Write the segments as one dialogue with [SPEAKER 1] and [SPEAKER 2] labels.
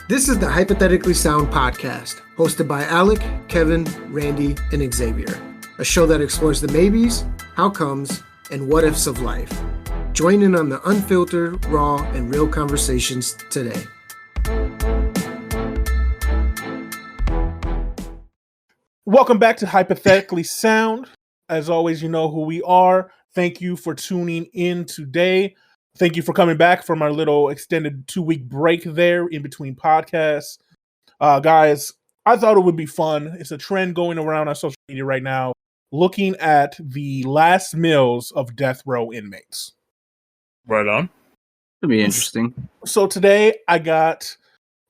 [SPEAKER 1] This is the Hypothetically Sound podcast, hosted by Alec, Kevin, Randy, and Xavier. A show that explores the maybes, how comes, and what ifs of life. Join in on the unfiltered, raw, and real conversations today.
[SPEAKER 2] Welcome back to Hypothetically Sound. As always, you know who we are. Thank you for tuning in today. Thank you for coming back from our little extended 2-week break there in between podcasts. Guys, I thought it would be fun. It's a trend going around on social media right now, looking at the last meals of death row inmates.
[SPEAKER 3] Right on.
[SPEAKER 4] It'll be interesting.
[SPEAKER 2] So today I got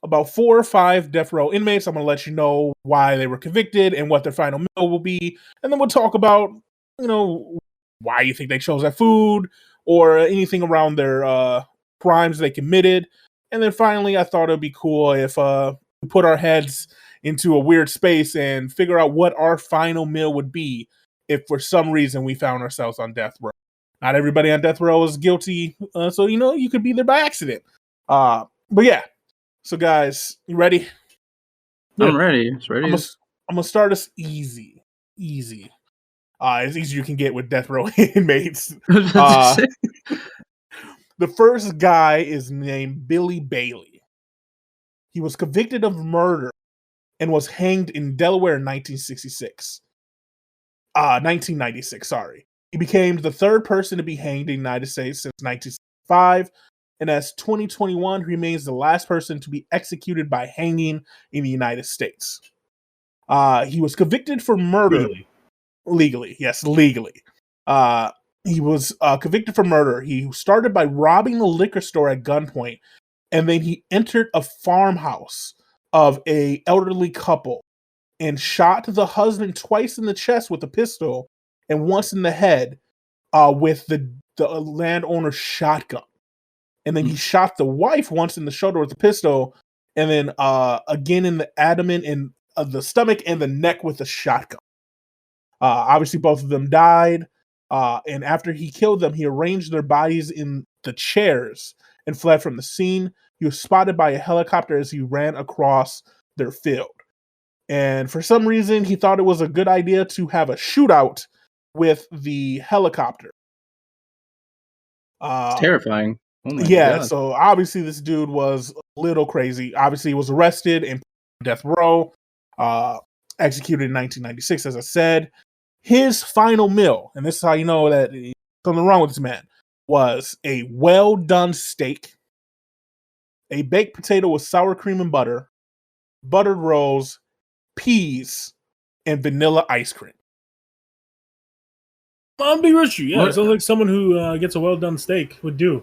[SPEAKER 2] about 4 or 5 death row inmates. I'm going to let you know why they were convicted and what their final meal will be. And then we'll talk about, why you think they chose that food or anything around their crimes they committed. And then finally, I thought it'd be cool if we put our heads into a weird space and figure out what our final meal would be if for some reason we found ourselves on death row. Not everybody on death row is guilty, so you could be there by accident. But yeah, so guys, you ready?
[SPEAKER 4] I'm ready. It's ready.
[SPEAKER 2] I'm gonna start us easy. As easy you can get with death row inmates. The first guy is named Billy Bailey. He was convicted of murder and was hanged in Delaware in 1996, sorry. He became the third person to be hanged in the United States since 1965, and as 2021, he remains the last person to be executed by hanging in the United States. He was convicted for murder. Legally. He was convicted for murder. He started by robbing a liquor store at gunpoint, and then he entered a farmhouse of a elderly couple and shot the husband twice in the chest with a pistol and once in the head with the landowner's shotgun. And then he shot the wife once in the shoulder with a pistol, and then again in the abdomen and the stomach and the neck with a shotgun. Obviously, both of them died, and after he killed them, he arranged their bodies in the chairs and fled from the scene. He was spotted by a helicopter as he ran across their field. And for some reason, he thought it was a good idea to have a shootout with the helicopter.
[SPEAKER 4] It's terrifying. Oh my God.
[SPEAKER 2] So obviously this dude was a little crazy. Obviously, he was arrested and put on death row, executed in 1996, as I said. His final meal, and this is how you know that there's something wrong with this man, was a well-done steak, a baked potato with sour cream and butter, buttered rolls, peas, and vanilla ice cream.
[SPEAKER 3] I'll be with you. Yeah, it sounds like someone who gets a well-done steak would do.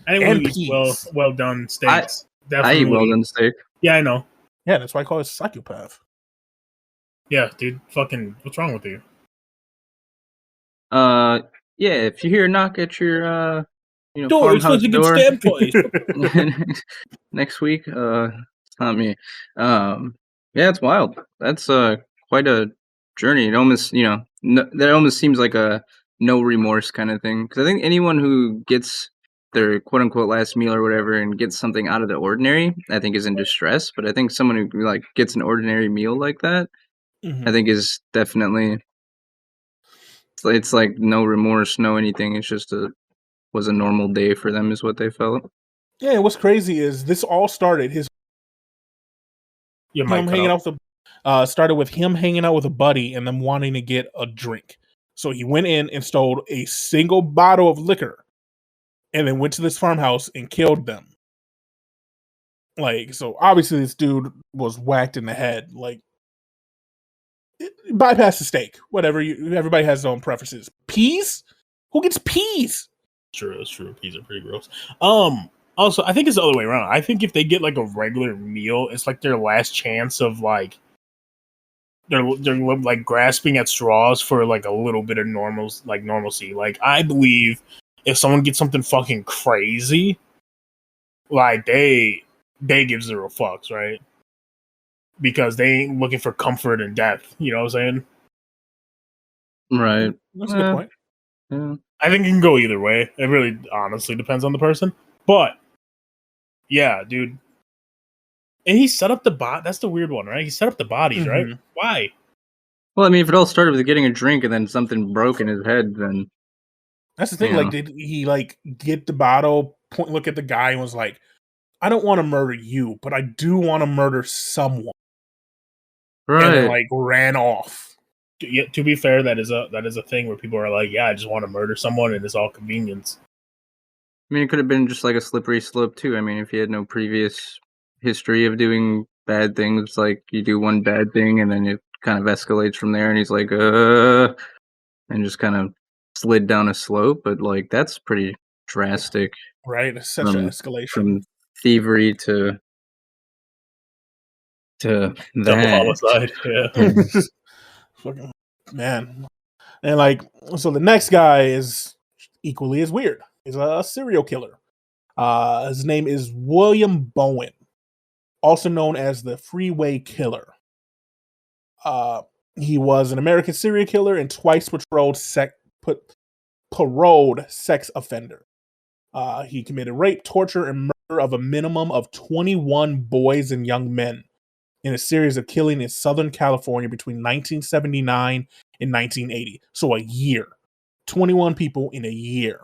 [SPEAKER 3] Anyone who eats well-done steaks.
[SPEAKER 4] I eat well-done steak.
[SPEAKER 3] Yeah, I know.
[SPEAKER 2] Yeah, that's why I call it psychopath.
[SPEAKER 3] Yeah, dude, fucking, what's wrong with you?
[SPEAKER 4] Yeah, if you hear a knock at your,
[SPEAKER 3] door, it's supposed to get stabbed twice.
[SPEAKER 4] Next week, it's not me. Yeah, it's wild. That's quite a journey. It almost, that almost seems like a no remorse kind of thing. Because I think anyone who gets their quote-unquote last meal or whatever and gets something out of the ordinary, I think is in distress. But I think someone who gets an ordinary meal like that, I think is definitely, it's like no remorse, no anything. It's just was a normal day for them is what they felt.
[SPEAKER 2] Yeah, what's crazy is this all started started with him hanging out with a buddy and them wanting to get a drink. So he went in and stole a single bottle of liquor and then went to this farmhouse and killed them. So obviously this dude was whacked in the head. Bypass the steak. Whatever. Everybody has their own preferences. Peas? Who gets peas?
[SPEAKER 3] That's true. Peas are pretty gross. Also, I think it's the other way around. I think if they get a regular meal, it's like their last chance of they're grasping at straws for a little bit of normalcy. I believe if someone gets something fucking crazy, they give zero fucks, right? Because they ain't looking for comfort in death. You know what I'm saying?
[SPEAKER 4] Right.
[SPEAKER 2] That's a good point.
[SPEAKER 4] Yeah.
[SPEAKER 3] I think it can go either way. It really honestly depends on the person. But yeah, dude, And he set up the bot. That's the weird one, right? He set up the bodies, right?
[SPEAKER 2] Mhm.
[SPEAKER 3] Why?
[SPEAKER 4] Well, I mean, if it all started with getting a drink and then something broke in his head, then
[SPEAKER 2] That's the thing.
[SPEAKER 4] Yeah.
[SPEAKER 2] Like, did he like get the bottle, look at the guy, and was like, "I don't want to murder you, but I do want to murder someone," and then
[SPEAKER 4] right?
[SPEAKER 2] like ran off.
[SPEAKER 3] Yeah, to be fair, that is a thing where people are like, "Yeah, I just want to murder someone, and it's all convenience."
[SPEAKER 4] I mean, it could have been just like a slippery slope too. I mean, if he had no previous history of doing bad things, like you do one bad thing and then it kind of escalates from there, and he's like, and just kind of slid down a slope. But like, that's pretty drastic
[SPEAKER 2] Right? It's such an
[SPEAKER 4] from
[SPEAKER 2] escalation.
[SPEAKER 4] thievery to
[SPEAKER 3] Double
[SPEAKER 4] that.
[SPEAKER 3] homicide. Yeah.
[SPEAKER 2] Fucking man. And like, so the next guy is equally as weird. He's a serial killer. His name is William Bowen, also known as the Freeway Killer. He was an American serial killer and twice paroled sex offender. He committed rape, torture, and murder of a minimum of 21 boys and young men in a series of killing in Southern California between 1979 and 1980. So a year. 21 people in a year.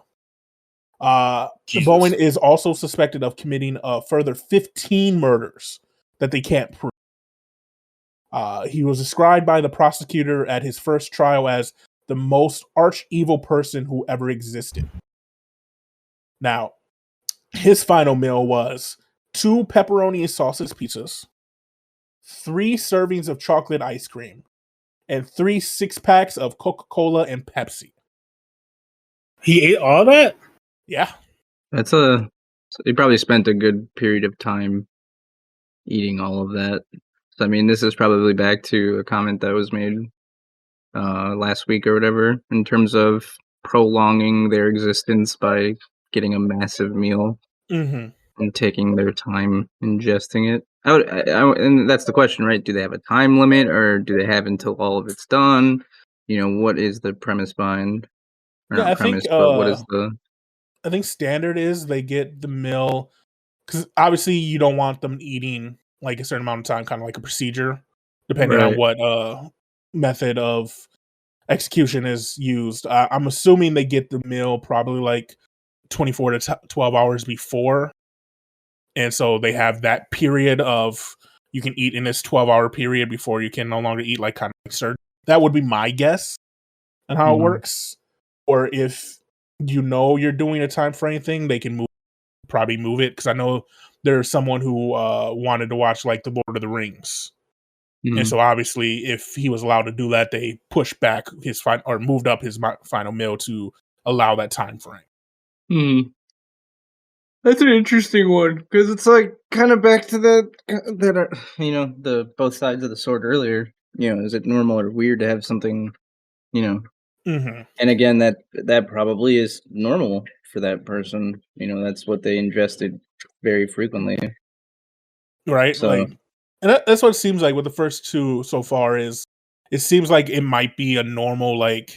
[SPEAKER 3] Jesus.
[SPEAKER 2] Bowen is also suspected of committing a further 15 murders that they can't prove. He was described by the prosecutor at his first trial as the most arch-evil person who ever existed. Now, his final meal was 2 pepperoni and sausage pizzas, 3 servings of chocolate ice cream, and 3 6-packs of Coca-Cola and Pepsi.
[SPEAKER 3] He ate all that?
[SPEAKER 2] Yeah.
[SPEAKER 4] So he probably spent a good period of time eating all of that. So I mean, this is probably back to a comment that was made last week or whatever, in terms of prolonging their existence by getting a massive meal
[SPEAKER 2] Mm-hmm.
[SPEAKER 4] and taking their time ingesting it. And that's the question, right? Do they have a time limit, or do they have until all of it's done? You know, what is the premise behind? Or
[SPEAKER 2] Yeah,
[SPEAKER 4] not premise, but what is the?
[SPEAKER 2] I think standard is they get the meal because obviously you don't want them eating like a certain amount of time, kind of like a procedure, depending on
[SPEAKER 4] Right.
[SPEAKER 2] what method of execution is used. I'm assuming they get the meal probably like 24 to 12 hours before, and so they have that period of you can eat in this 12-hour period before you can no longer eat, like kind of like surgery. That would be my guess on how it
[SPEAKER 4] Mhm.
[SPEAKER 2] works. Or if you know you're doing a time frame thing, they can probably move it, because I know there's someone who wanted to watch like the Lord of the Rings, and
[SPEAKER 4] Mhm.
[SPEAKER 2] so obviously if he was allowed to do that, they pushed back his or moved up his final meal to allow that time frame.
[SPEAKER 4] Mhm. That's an interesting one, because it's like kind of back to the both sides of the sword earlier. Is it normal or weird to have something, you know?
[SPEAKER 2] Mm-hmm.
[SPEAKER 4] And again, that probably is normal for that person. That's what they ingested very frequently.
[SPEAKER 2] Right,
[SPEAKER 4] So
[SPEAKER 2] like, and that's what it seems like with the first 2 so far. Is it seems like it might be a normal like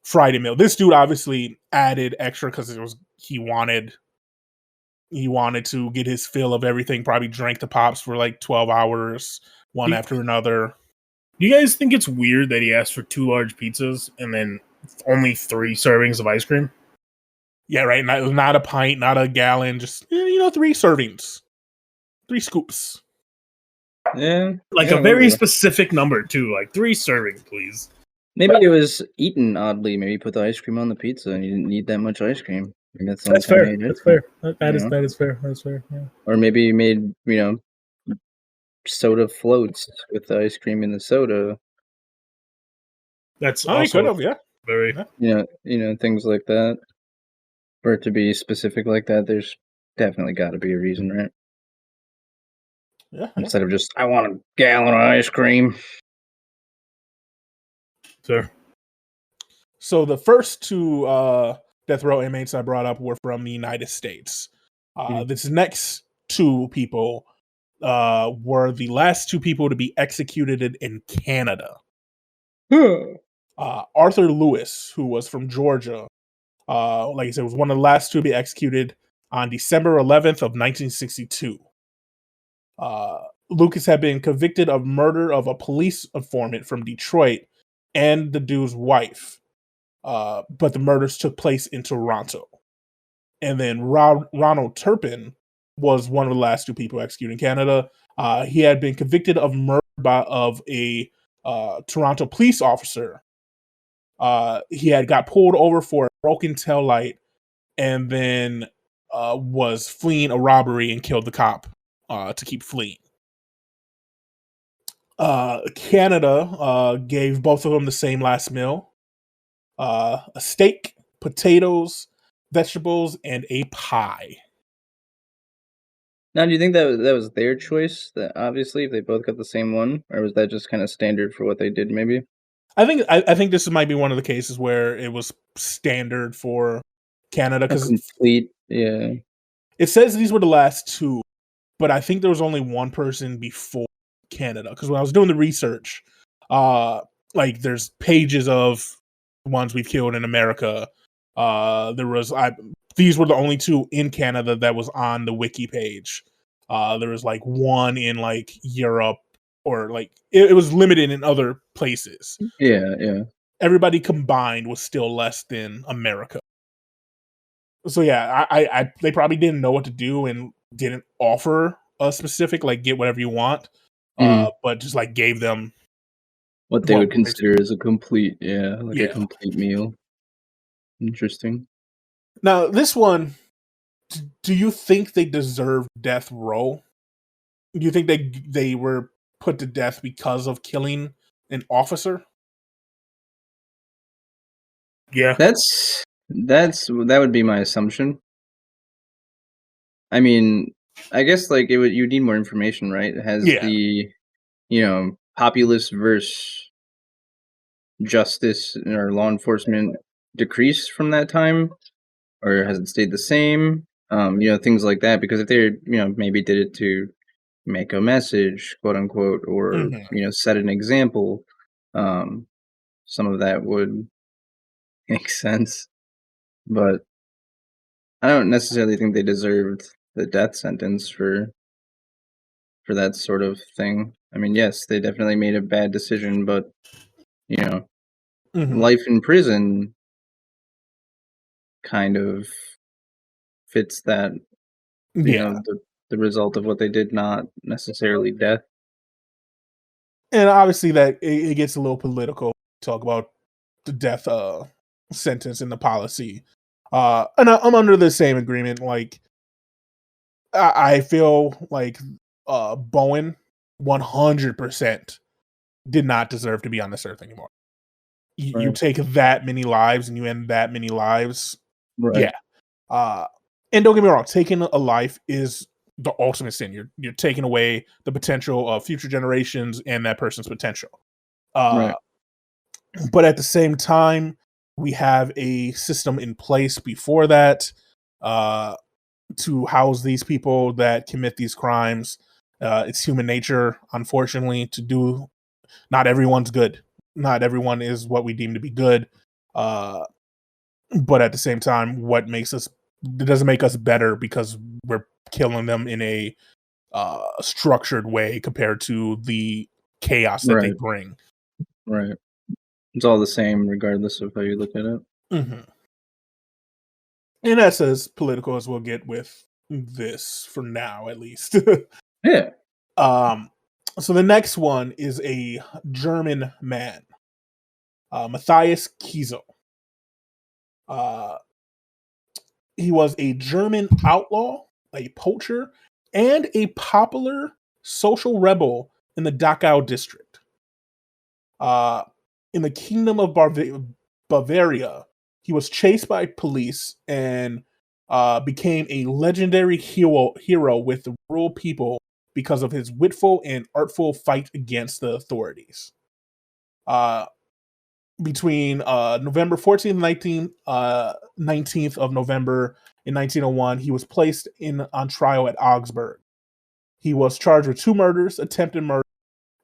[SPEAKER 2] Friday meal. This dude obviously added extra because he wanted to get his fill of everything. Probably drank the pops for like 12 hours, one
[SPEAKER 3] Do
[SPEAKER 2] after another.
[SPEAKER 3] you guys think it's weird that he asked for 2 large pizzas and then only 3 servings of ice cream?
[SPEAKER 2] Yeah, right. Not a pint, not a gallon, just 3 servings, 3 scoops.
[SPEAKER 4] yeah,
[SPEAKER 3] Like
[SPEAKER 4] yeah,
[SPEAKER 3] a very
[SPEAKER 4] maybe.
[SPEAKER 3] specific number too, like 3 servings, please.
[SPEAKER 4] Maybe it was eaten oddly. Maybe he put the ice cream on the pizza and he didn't need that much ice cream. Maybe that's the only
[SPEAKER 3] That's
[SPEAKER 4] time
[SPEAKER 3] fair.
[SPEAKER 4] he ate
[SPEAKER 3] That's
[SPEAKER 4] ice cream.
[SPEAKER 3] fair.
[SPEAKER 4] You know?
[SPEAKER 3] That is fair. That's fair. Yeah.
[SPEAKER 4] Or maybe he made soda floats with the ice cream in the soda.
[SPEAKER 3] That's
[SPEAKER 2] Oh, he could
[SPEAKER 3] also
[SPEAKER 2] have, yeah.
[SPEAKER 3] very.
[SPEAKER 2] Yeah.
[SPEAKER 4] Things like that. For it to be specific like that, there's definitely got to be a reason, right?
[SPEAKER 2] Yeah.
[SPEAKER 4] Instead of just, I want a gallon of ice cream.
[SPEAKER 3] Sure.
[SPEAKER 2] So the first 2 death row inmates I brought up were from the United States. This next 2 people were the last 2 people to be executed in Canada. Arthur Lewis, who was from Georgia, like I said, was one of the last 2 to be executed on December 11th of 1962. Lucas had been convicted of murder of a police informant from Detroit and the dude's wife. But the murders took place in Toronto. And then Ronald Turpin was one of the last two people executed in Canada. He had been convicted of murder of a Toronto police officer. He had got pulled over for a broken tail light and then was fleeing a robbery and killed the cop to keep fleeing. Canada gave both of them the same last meal. A steak, potatoes, vegetables, and a pie.
[SPEAKER 4] Now, do you think that was their choice? That obviously, if they both got the same one, or was that just kind of standard for what they did? Maybe.
[SPEAKER 2] I think this might be one of the cases where it was standard for Canada
[SPEAKER 4] A
[SPEAKER 2] because
[SPEAKER 4] complete, yeah.
[SPEAKER 2] it says these were the last two, but I think there was only one person before Canada. Because when I was doing the research, like there's pages of ones we've killed in America. These were the only two in Canada that was on the wiki page. There was like one in like Europe, or like it was limited in other places.
[SPEAKER 4] Yeah.
[SPEAKER 2] Everybody combined was still less than America. So yeah, I they probably didn't know what to do and didn't offer a specific like get whatever you want, but just like gave them
[SPEAKER 4] what they would consider as a complete, a complete meal. Interesting.
[SPEAKER 2] Now this one, do you think they deserve death row? Do you think they were put to death because of killing an officer?
[SPEAKER 3] Yeah.
[SPEAKER 4] That would be my assumption. I mean, I guess like you need more information, right? Has the populace versus justice or law enforcement decreased from that time, or has it stayed the same? Things like that. Because if they maybe did it to make a message, quote unquote, or set an example, some of that would make sense. But I don't necessarily think they deserved the death sentence for that sort of thing. I mean, yes, they definitely made a bad decision, but life in prison kind of fits that. The result of what they did, not necessarily death.
[SPEAKER 2] And obviously that it gets a little political. Talk about the death sentence and the policy. And I'm under the same agreement. Like I feel like Bowen 100% did not deserve to be on this earth anymore. You take that many lives and you end that many lives.
[SPEAKER 4] Right.
[SPEAKER 2] Yeah. And don't get me wrong, taking a life is the ultimate sin. You're taking away the potential of future generations and that person's potential.
[SPEAKER 4] Right.
[SPEAKER 2] But at the same time, we have a system in place before that to house these people that commit these crimes. It's human nature, unfortunately, to do. Not everyone's good. Not everyone is what we deem to be good. But at the same time, it doesn't make us better because we're killing them in a structured way compared to the chaos that they bring.
[SPEAKER 4] Right. It's all the same regardless of how you look at it.
[SPEAKER 2] Mm-hmm. And that's as political as we'll get with this for now, at least.
[SPEAKER 4] Yeah.
[SPEAKER 2] So the next one is a German man, Matthias Kiesel. He was a German outlaw, a poacher, and a popular social rebel in the Dachau district. In the Kingdom of Bavaria, he was chased by police and became a legendary hero with the rural people because of his witful and artful fight against the authorities. Between November 14th and 19th of November in 1901, he was placed on trial at Augsburg. He was charged with 2 murders, attempted murder,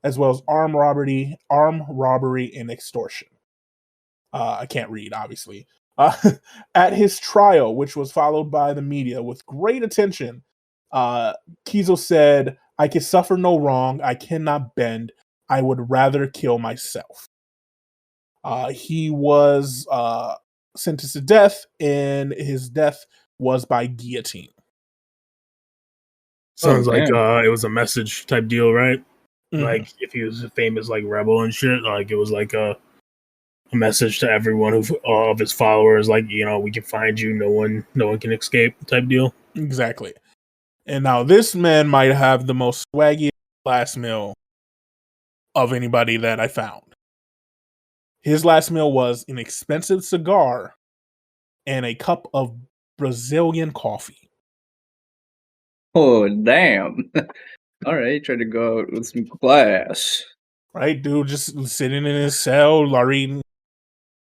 [SPEAKER 2] as well as armed robbery, and extortion. I can't read, obviously. At his trial, which was followed by the media with great attention, Kiesel said, I can suffer no wrong. I cannot bend. I would rather kill myself. He was sentenced to death, and his death was by guillotine.
[SPEAKER 3] Sounds like
[SPEAKER 4] damn.
[SPEAKER 3] it was a message type deal, right?
[SPEAKER 2] Mhm.
[SPEAKER 3] Like if he was a famous like rebel and shit, like it was like a message to everyone of his followers, like, you know, we can find you, no one can escape type deal.
[SPEAKER 2] Exactly. And now this man might have the most swaggy last meal of anybody that I found. His last meal was an expensive cigar and a cup of Brazilian coffee.
[SPEAKER 4] Oh, damn. All right, try to go out with some class.
[SPEAKER 2] Right, dude, just sitting in his cell, reading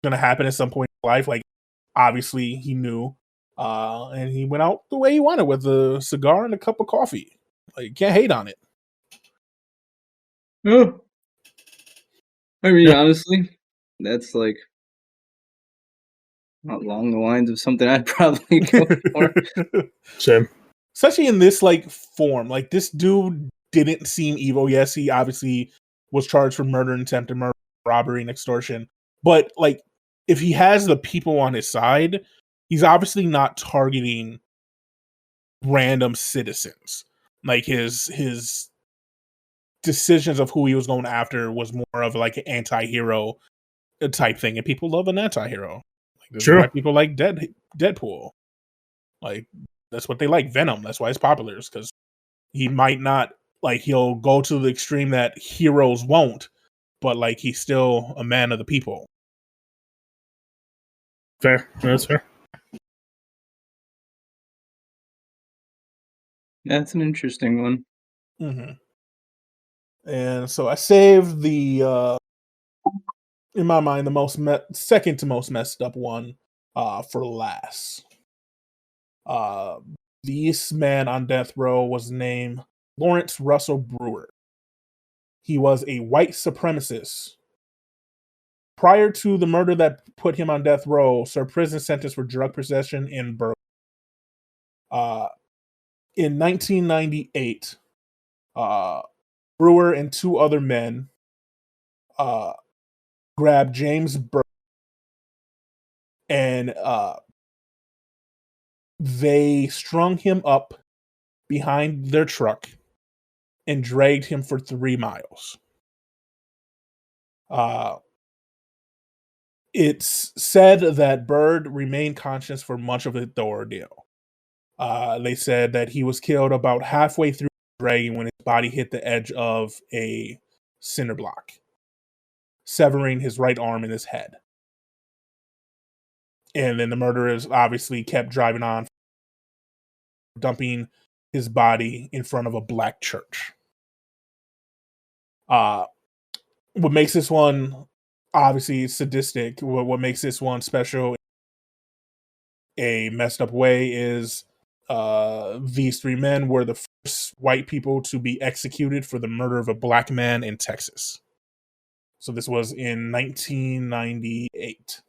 [SPEAKER 2] gonna happen at some point in life. Like, obviously, he knew, and he went out the way he wanted with a cigar and a cup of coffee. Like, can't hate on it.
[SPEAKER 4] Oh, I mean,
[SPEAKER 3] Yeah.
[SPEAKER 4] honestly, that's like not along the lines of something I'd probably go for.
[SPEAKER 3] Same.
[SPEAKER 2] Especially in this like form, like this dude didn't seem evil. Yes, he obviously was charged for murder, attempted murder, robbery, and extortion. But like, if he has the people on his side, he's obviously not targeting random citizens. Like his decisions of who he was going after was more of like an anti-hero type thing, and people love an anti-hero. Like this is why
[SPEAKER 3] Sure.
[SPEAKER 2] people like Deadpool. Like that's what they like. Venom. That's why it's popular. Is because he might not like he'll go to the extreme that heroes won't, but like he's still a man of the people.
[SPEAKER 3] Fair. That's fair.
[SPEAKER 4] That's an interesting one.
[SPEAKER 2] Mm-hmm. And so I saved the in my mind the second to most messed up one for last. This man on death row was named Lawrence Russell Brewer. He was a white supremacist. Prior to the murder that put him on death row, served prison sentence for drug possession in Berkeley. In 1998, Brewer and two other men grabbed James Burke and they strung him up behind their truck and dragged him for 3 miles. It's said that Bird remained conscious for much of the ordeal. They said that he was killed about halfway through dragging when his body hit the edge of a cinder block, severing his right arm and his head. And then the murderers obviously kept driving on, dumping his body in front of a black church. What makes this one obviously sadistic, what makes this one special a messed up way is these 3 men were the first white people to be executed for the murder of a black man in Texas. So this was in 1998.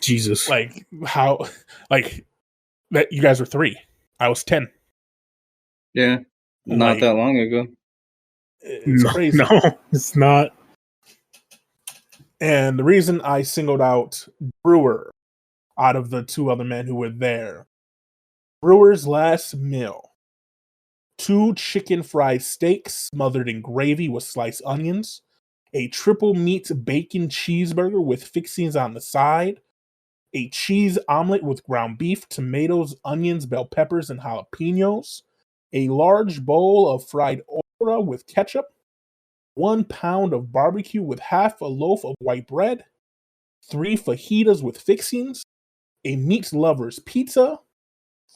[SPEAKER 3] Jesus.
[SPEAKER 2] Like how, like that you guys were 3. I was 10.
[SPEAKER 4] Yeah, not
[SPEAKER 2] Like,
[SPEAKER 4] that long ago.
[SPEAKER 2] it's crazy.
[SPEAKER 3] No, it's not.
[SPEAKER 2] And the reason I singled out Brewer out of the 2 other men who were there, Brewer's last meal: 2 chicken fried steaks smothered in gravy with sliced onions, a triple meat bacon cheeseburger with fixings on the side, a cheese omelet with ground beef, tomatoes, onions, bell peppers, and jalapenos, a large bowl of fried okra with ketchup, 1 pound of barbecue with half a loaf of white bread, 3 fajitas with fixings, a meat lover's pizza,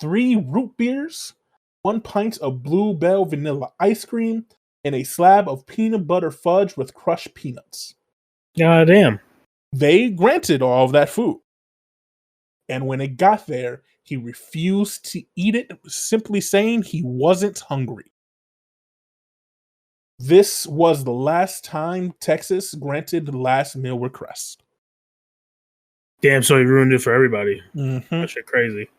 [SPEAKER 2] 3 root beers, 1 pint of Bluebell vanilla ice cream, and a slab of peanut butter fudge with crushed peanuts.
[SPEAKER 3] God damn.
[SPEAKER 2] They granted all of that food. And when it got there, he refused to eat it, simply saying he wasn't hungry. This was the last time Texas granted the last meal request.
[SPEAKER 3] Damn, so he ruined it for everybody.
[SPEAKER 2] Mm-hmm.
[SPEAKER 3] That shit crazy.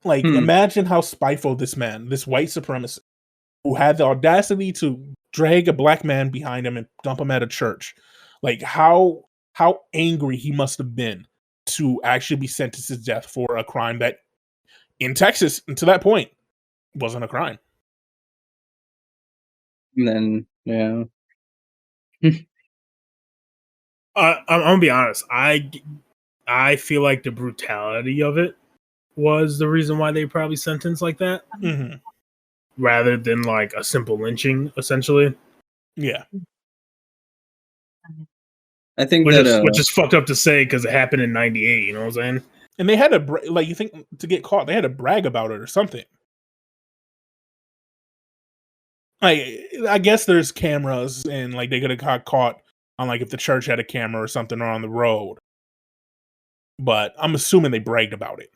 [SPEAKER 2] Like, imagine how spiteful this man, this white supremacist, who had the audacity to drag a black man behind him and dump him at a church. Like, how angry he must have been to actually be sentenced to death for a crime that, in Texas, and to that point, wasn't a crime.
[SPEAKER 4] And then, yeah.
[SPEAKER 3] I'm gonna be honest. I feel like the brutality of it was the reason why they probably sentenced like that, rather than like a simple lynching, essentially.
[SPEAKER 2] Yeah,
[SPEAKER 4] I think
[SPEAKER 3] which is fucked up to say because it happened in '98. You know what I'm saying?
[SPEAKER 2] And they had to you think to get caught, they had to brag about it or something. I guess there's cameras, and like they could have got caught on like if the church had a camera or something, or on the road. But I'm assuming they bragged about it.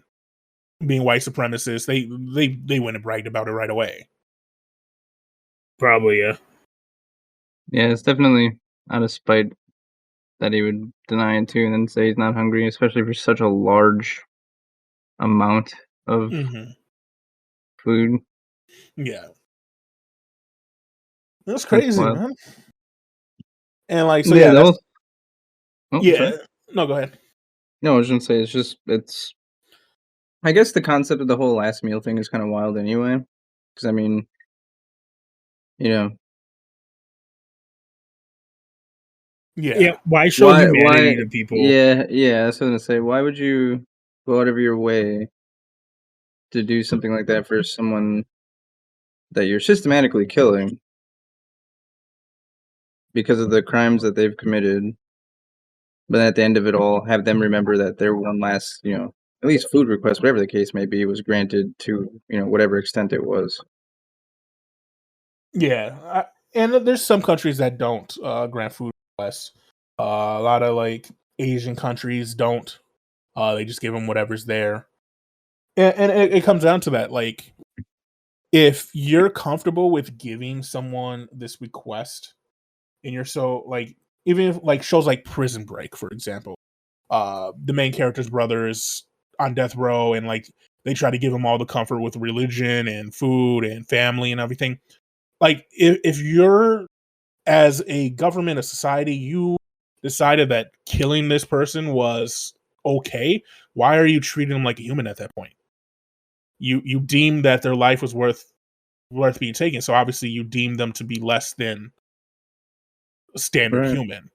[SPEAKER 2] Being white supremacists, they went and bragged about it right away.
[SPEAKER 3] Probably, yeah.
[SPEAKER 4] Yeah, it's definitely out of spite that he would deny it too, and then say he's not hungry, especially for such a large amount of food.
[SPEAKER 2] Yeah. That's crazy, man. And like, so yeah,
[SPEAKER 4] sorry.
[SPEAKER 2] No, go ahead.
[SPEAKER 4] No, I was gonna say it's. I guess the concept of the whole last meal thing is kind of wild anyway, because I mean,
[SPEAKER 2] Yeah.
[SPEAKER 3] Why show humanity to people?
[SPEAKER 4] Yeah. I was gonna say, why would you go out of your way to do something like that for someone that you're systematically killing because of the crimes that they've committed? But at the end of it all, have them remember that their one last, at least food request, whatever the case may be, was granted to, whatever extent it was.
[SPEAKER 2] Yeah, and there's some countries that don't grant food requests. A lot of like Asian countries don't. They just give them whatever's there, and it comes down to that. Like, if you're comfortable with giving someone this request, and you're so like, even if like shows like Prison Break, for example, the main character's brother is on death row, and like they try to give him all the comfort with religion and food and family and everything. Like, if you're, as a government, a society, you decided that killing this person was okay, why are you treating them like a human at that point? You deemed that their life was worth being taken, so obviously you deemed them to be less than a standard human.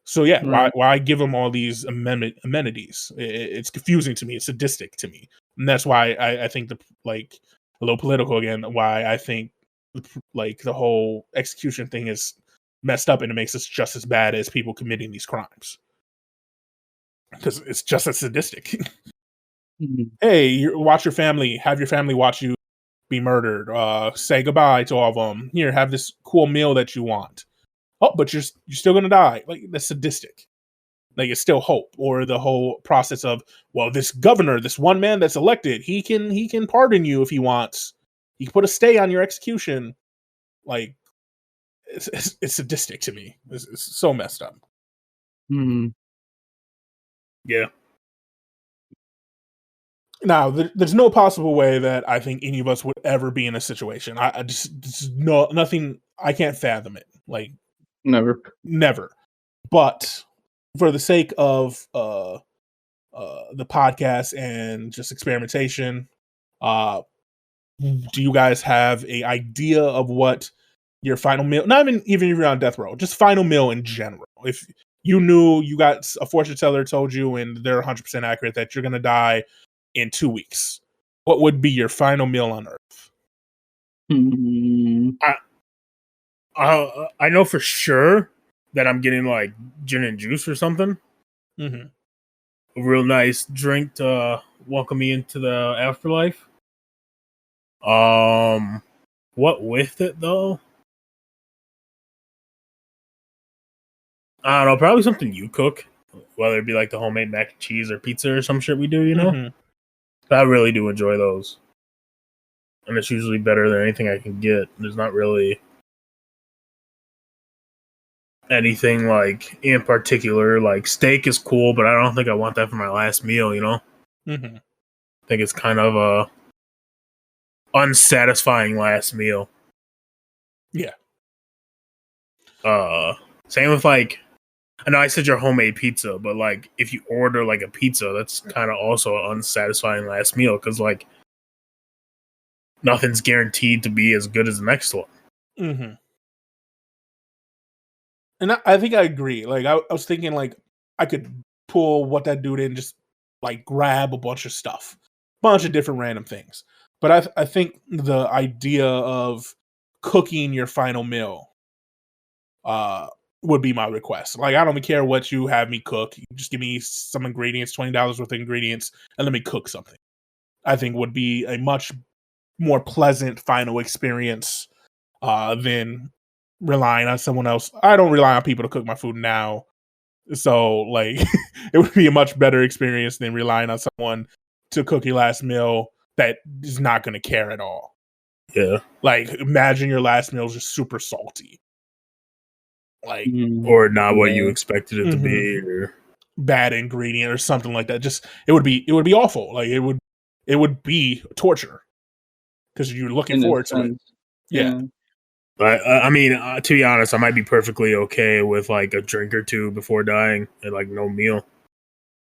[SPEAKER 2] So yeah, why give them all these amenities? It's confusing to me. It's sadistic to me, and that's why I think a little political again. Why I think like the whole execution thing is messed up, and it makes us just as bad as people committing these crimes because it's just as sadistic. Hey, watch your family. Have your family watch you be murdered. Say goodbye to all of them. Here, have this cool meal that you want. Oh, but you're still gonna die. Like, that's sadistic. Like, it's still hope. Or the whole process of, well, this governor, this one man that's elected, he can pardon you if he wants. He can put a stay on your execution. Like, it's sadistic to me. It's so messed up.
[SPEAKER 3] Yeah.
[SPEAKER 2] Now, there's no possible way that I think any of us would ever be in a situation. I just nothing. I can't fathom it. Like, never. But for the sake of the podcast and just experimentation, do you guys have a idea of what your final meal? Not even if you're on death row, just final meal in general. If you knew you got a fortune teller told you, and they're 100% accurate, that you're gonna die in 2 weeks, what would be your final meal on Earth?
[SPEAKER 3] I know for sure that I'm getting like gin and juice or something. A real nice drink to welcome me into the afterlife. What with it though? I don't know, probably something you cook, whether it be like the homemade mac and cheese or pizza or some shit we do, you know? I really do enjoy those. And it's usually better than anything I can get. There's not really anything like in particular. Like, steak is cool, but I don't think I want that for my last meal, you know? I think it's kind of unsatisfying last meal.
[SPEAKER 2] Yeah.
[SPEAKER 3] Same with like, I know I said your homemade pizza, but like if you order like a pizza, that's kind of also an unsatisfying last meal because like nothing's guaranteed to be as good as the next one.
[SPEAKER 2] Mm-hmm. And I think I agree. Like I was thinking like I could pull what that dude in, just like grab a bunch of stuff, bunch of different random things. But I think the idea of cooking your final meal would be my request. Like I don't even care what you have me cook. You just give me some ingredients, $20 worth of ingredients, and let me cook something. I think would be a much more pleasant final experience than relying on someone else. I don't rely on people to cook my food now. So like it would be a much better experience than relying on someone to cook your last meal that is not going to care at all.
[SPEAKER 3] Yeah.
[SPEAKER 2] Like imagine your last meal is just super salty. Like
[SPEAKER 3] or not what you expected it to be,
[SPEAKER 2] Mhm.
[SPEAKER 3] or
[SPEAKER 2] bad ingredient or something like that. Just it would be awful. Like it would be torture because you're looking
[SPEAKER 4] In a
[SPEAKER 2] forward to it.
[SPEAKER 4] sense.
[SPEAKER 2] Yeah.
[SPEAKER 3] But I mean, to be honest, I might be perfectly okay with like a drink or two before dying and like no meal.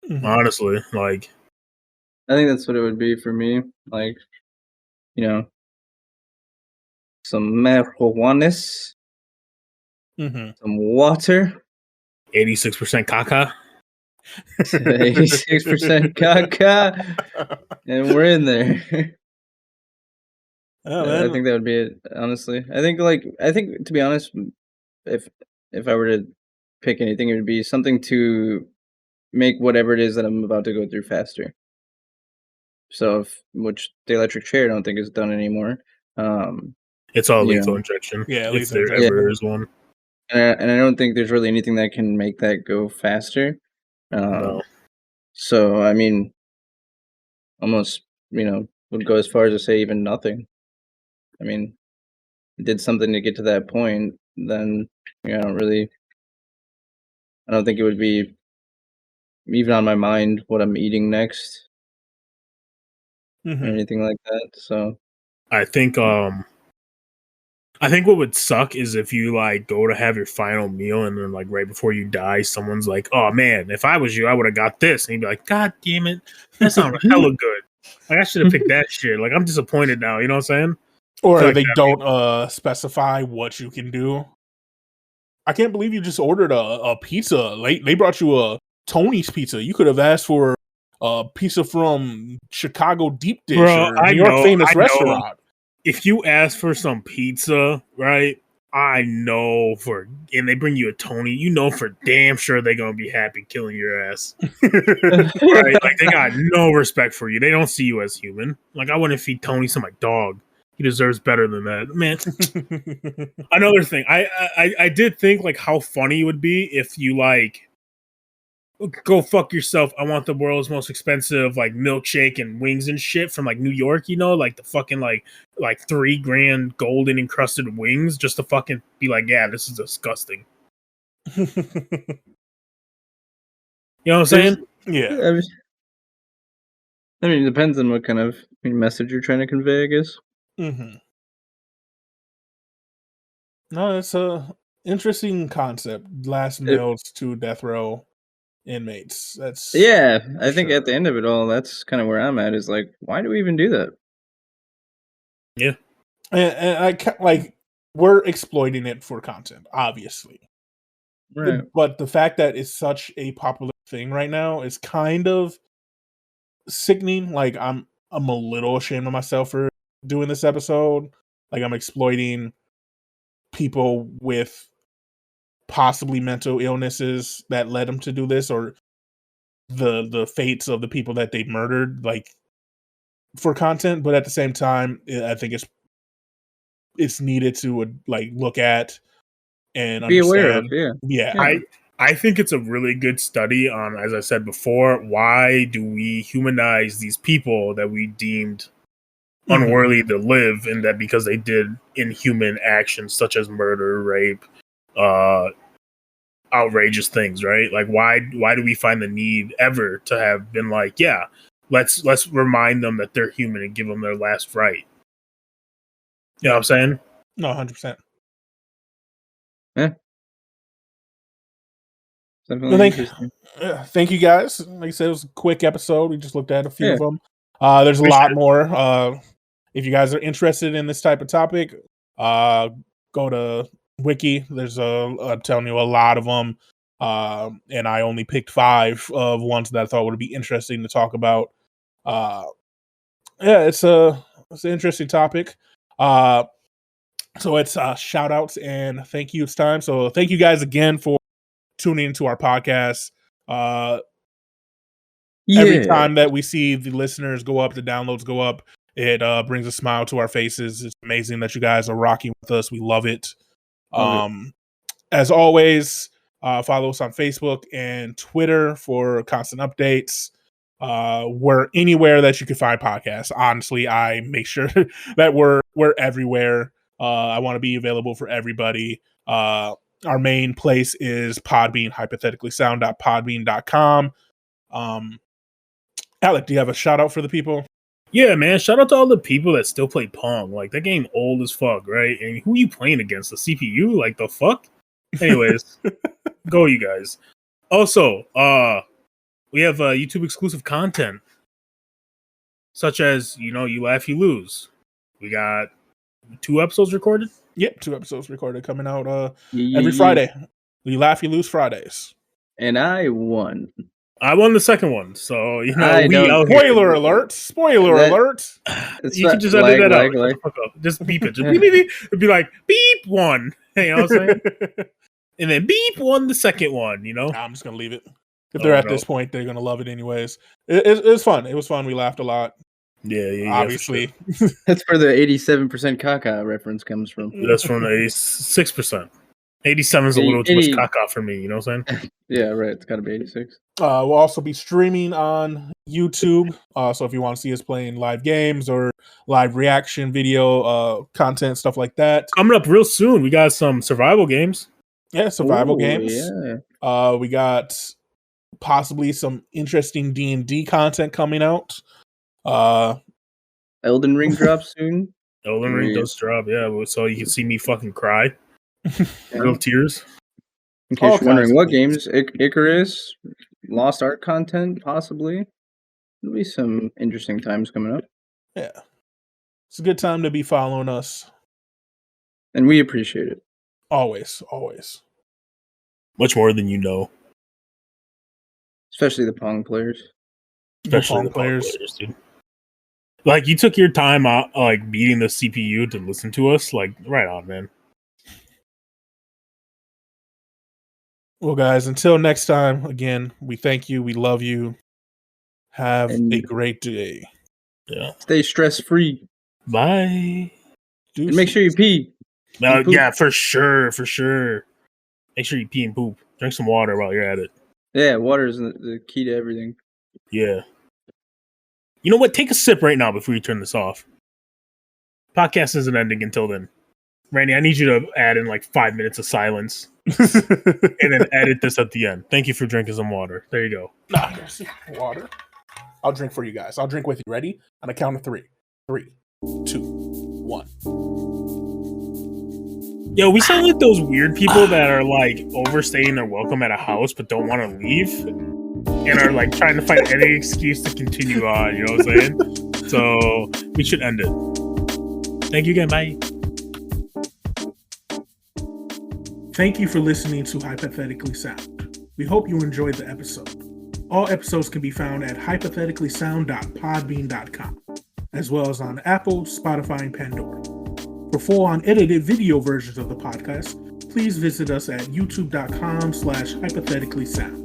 [SPEAKER 2] Mhm.
[SPEAKER 3] Honestly, like
[SPEAKER 4] I think that's what it would be for me. Like, you know, some marijuanas,
[SPEAKER 2] Mhm.
[SPEAKER 4] some water,
[SPEAKER 3] 86% caca.
[SPEAKER 4] 86% caca, and we're in there.
[SPEAKER 2] Oh
[SPEAKER 4] I
[SPEAKER 2] man.
[SPEAKER 4] think that would be it, honestly. I think to be honest, if if I were to pick anything, it would be something to make whatever it is that I'm about to go through faster. So, which the electric chair I don't think is done anymore. Um,
[SPEAKER 3] It's all
[SPEAKER 4] you
[SPEAKER 3] lethal
[SPEAKER 4] know,
[SPEAKER 3] injection.
[SPEAKER 2] Yeah,
[SPEAKER 3] If
[SPEAKER 2] lethal
[SPEAKER 3] there
[SPEAKER 2] injection.
[SPEAKER 3] ever is one.
[SPEAKER 4] and I don't think there's really anything that can make that go faster.
[SPEAKER 3] No.
[SPEAKER 4] So I mean, almost would go as far as to say even nothing. I mean, did something to get to that point, then I don't think it would be even on my mind what I'm eating next or
[SPEAKER 2] Mhm.
[SPEAKER 4] anything like that. So
[SPEAKER 3] I think what would suck is if you like go to have your final meal and then like right before you die, someone's like, "Oh man, if I was you, I would have got this," and you'd be like, "God damn it, that sounds hella good. Like I should have picked that shit. Like I'm disappointed now." You know what I'm saying? I feel
[SPEAKER 2] Or
[SPEAKER 3] like
[SPEAKER 2] they
[SPEAKER 3] that.
[SPEAKER 2] don't specify what you can do. I can't believe you just ordered a pizza. They brought you a Tony's pizza. You could have asked for a pizza from Chicago Deep Dish
[SPEAKER 3] Bro,
[SPEAKER 2] or New York
[SPEAKER 3] I
[SPEAKER 2] Famous
[SPEAKER 3] know.
[SPEAKER 2] Restaurant.
[SPEAKER 3] If you ask for some pizza, right? I know and they bring you a Tony, you know for damn sure they're gonna be happy killing your ass. Right? Like they got no respect for you. They don't see you as human. Like I wouldn't feed Tony to my dog. He deserves better than that. Man. Another thing, I did think like how funny it would be if you like go fuck yourself. I want the world's most expensive like milkshake and wings and shit from like New York, you know, like the fucking like $3,000 golden encrusted wings just to fucking be like, yeah, this is disgusting. You know what I'm
[SPEAKER 4] there's,
[SPEAKER 3] saying?
[SPEAKER 2] Yeah.
[SPEAKER 4] I mean, it depends on what kind of message you're trying to convey, I guess.
[SPEAKER 2] Mm-hmm. No, it's a interesting concept. Last
[SPEAKER 4] It,
[SPEAKER 2] meals to death row inmates. That's
[SPEAKER 4] yeah,
[SPEAKER 2] for
[SPEAKER 4] I think
[SPEAKER 2] sure.
[SPEAKER 4] at the end of it all, that's kind of where I'm at. Is like, why do we even do that?
[SPEAKER 3] Yeah.
[SPEAKER 2] And like we're exploiting it for content, obviously.
[SPEAKER 4] Right.
[SPEAKER 2] But the fact that it's such a popular thing right now is kind of sickening. Like I'm a little ashamed of myself for doing this episode. Like I'm exploiting people with possibly mental illnesses that led them to do this, or the fates of the people that they murdered, like for content. But at the same time, I think it's needed to like look at and
[SPEAKER 4] Be aware of,
[SPEAKER 2] understand.
[SPEAKER 4] yeah.
[SPEAKER 2] Yeah.
[SPEAKER 4] Yeah.
[SPEAKER 3] I think it's a really good study on, as I said before, why do we humanize these people that we deemed unworthy to live, and that because they did inhuman actions such as murder, rape, outrageous things, right? Like why do we find the need ever to have been like, yeah, let's remind them that they're human and give them their last right. You know what I'm saying?
[SPEAKER 2] No, 100%.
[SPEAKER 4] Yeah. Definitely
[SPEAKER 2] Well,
[SPEAKER 4] interesting.
[SPEAKER 2] thank you guys. Like I said, it was a quick episode. We just looked at a few
[SPEAKER 4] Yeah.
[SPEAKER 2] of them. There's a lot more. If you guys are interested in this type of topic, go to Wiki. There's I'm telling you a lot of them. And I only picked 5 of ones that I thought would be interesting to talk about. Yeah, it's an interesting topic. So it's shout outs and thank you. It's time. So thank you guys again for tuning into our podcast. Every time that we see the listeners go up, the downloads go up, it brings a smile to our faces. It's amazing that you guys are rocking with us. We love it. As always, follow us on Facebook and Twitter for constant updates. We're anywhere that you can find podcasts. Honestly, I make sure that we're everywhere. I want to be available for everybody. Our main place is Podbean, hypotheticallysound.podbean.com. Alec, do you have a shout out for the people?
[SPEAKER 3] Yeah, man. Shout out to all the people that still play Pong. Like, that game old as fuck, right? And who are you playing against? The CPU? Like, the fuck? Anyways, go you guys. Also, we have YouTube exclusive content, such as, you laugh, you lose. We got 2 episodes recorded.
[SPEAKER 2] Yep, 2 episodes recorded coming out every Friday. We laugh, you lose Fridays.
[SPEAKER 4] And I won.
[SPEAKER 3] I won the second one, so
[SPEAKER 2] Spoiler alert! Spoiler alert!
[SPEAKER 3] You can just edit that out. Just beep it. Just beep, beep, beep. It'd be like beep 1. You know what I'm saying? And then beep 1 the second one.
[SPEAKER 2] I'm just gonna leave it. If they're at this point, they're gonna love it anyways. It was fun. It was fun. We laughed a lot.
[SPEAKER 3] Yeah.
[SPEAKER 2] Obviously,
[SPEAKER 4] sure. That's where the 87% caca reference comes from.
[SPEAKER 3] That's from 86%. 87 is a little too much caca for me. You know what I'm saying?
[SPEAKER 4] Yeah, right. It's got to be 86.
[SPEAKER 2] We'll also be streaming on YouTube. So if you want to see us playing live games or live reaction video content, stuff like that.
[SPEAKER 3] Coming up real soon. We got some survival games.
[SPEAKER 2] Yeah, survival games.
[SPEAKER 4] Yeah.
[SPEAKER 2] We got possibly some interesting D&D content coming out.
[SPEAKER 4] Elden Ring drops soon.
[SPEAKER 3] Elden Ring does drop, yeah. So you can see me fucking cry. Real tears.
[SPEAKER 4] In case you're wondering what games, Icarus, Lost Art content, possibly. There'll be some interesting times coming up.
[SPEAKER 2] Yeah. It's a good time to be following us.
[SPEAKER 4] And we appreciate it.
[SPEAKER 2] Always, always.
[SPEAKER 3] Much more than you know.
[SPEAKER 4] Especially the Pong players.
[SPEAKER 3] Especially the Pong players, dude. Like, you took your time out, like, beating the CPU to listen to us. Like, right on, man.
[SPEAKER 2] Well, guys, until next time, again, we thank you. We love you. Have a great day.
[SPEAKER 3] Yeah.
[SPEAKER 4] Stay stress-free.
[SPEAKER 3] Bye.
[SPEAKER 4] And make sure you pee.
[SPEAKER 3] Yeah, for sure. Make sure you pee and poop. Drink some water while you're at it.
[SPEAKER 4] Yeah, water is the key to everything.
[SPEAKER 3] Yeah. You know what? Take a sip right now before you turn this off. Podcast isn't ending until then. Randy, I need you to add in like 5 minutes of silence and then edit this at the end. Thank you for drinking some water. There you go.
[SPEAKER 2] Water. I'll drink for you guys. I'll drink with you. Ready? On a count of 3. 3, 2, 1.
[SPEAKER 3] Yo, we sound like those weird people that are like overstaying their welcome at a house but don't want to leave and are like trying to find any excuse to continue on. You know what I'm saying? So we should end it. Thank you again. Bye.
[SPEAKER 2] Thank you for listening to Hypothetically Sound. We hope you enjoyed the episode. All episodes can be found at hypotheticallysound.podbean.com, as well as on Apple, Spotify, and Pandora. For full unedited video versions of the podcast, please visit us at youtube.com/hypotheticallysound.